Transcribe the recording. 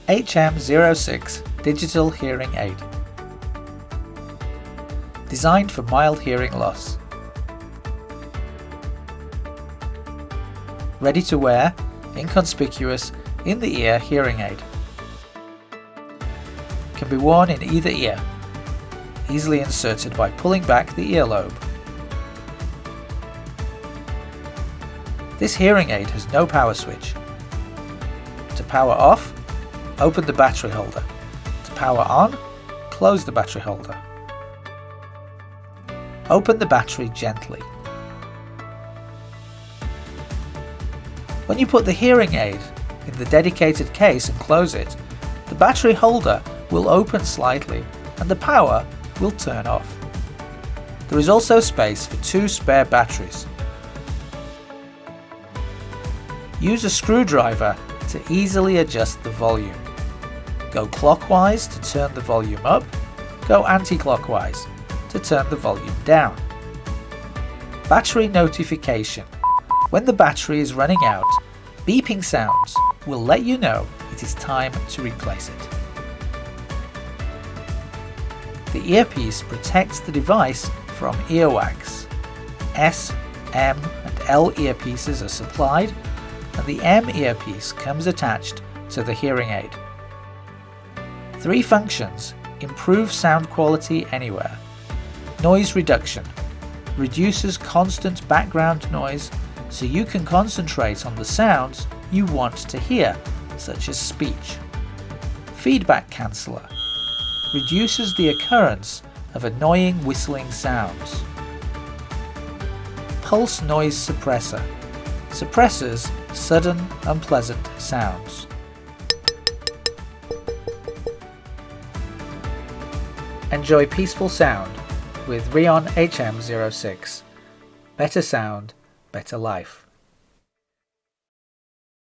HM-06 Digital Hearing Aid. Designed for mild hearing loss. Ready to wear, inconspicuous, in-the-ear hearing aid. Can be worn in either ear. Easily inserted by pulling back the earlobe. This hearing aid has no power switch. To power off, open the battery holder. To power on, close the battery holder. Open the battery gently. When you put the hearing aid in the dedicated case and close it, the battery holder will open slightly and the power will turn off. There is also space for 2 spare batteries. Use a screwdriver to easily adjust the volume. Go clockwise to turn the volume up, go anti-clockwise to turn the volume down. Battery notification. When the battery is running out, beeping sounds will let you know it is time to replace it. The earpiece protects the device from earwax. S, M and L earpieces are supplied, and the M earpiece comes attached to the hearing aid. 3 functions improve sound quality anywhere. Noise reduction reduces constant background noise so you can concentrate on the sounds you want to hear, such as speech. Feedback canceller reduces the occurrence of annoying whistling sounds. Pulse noise suppressor suppresses sudden, unpleasant sounds. Enjoy peaceful sound with RION HM-06. Better sound, better life.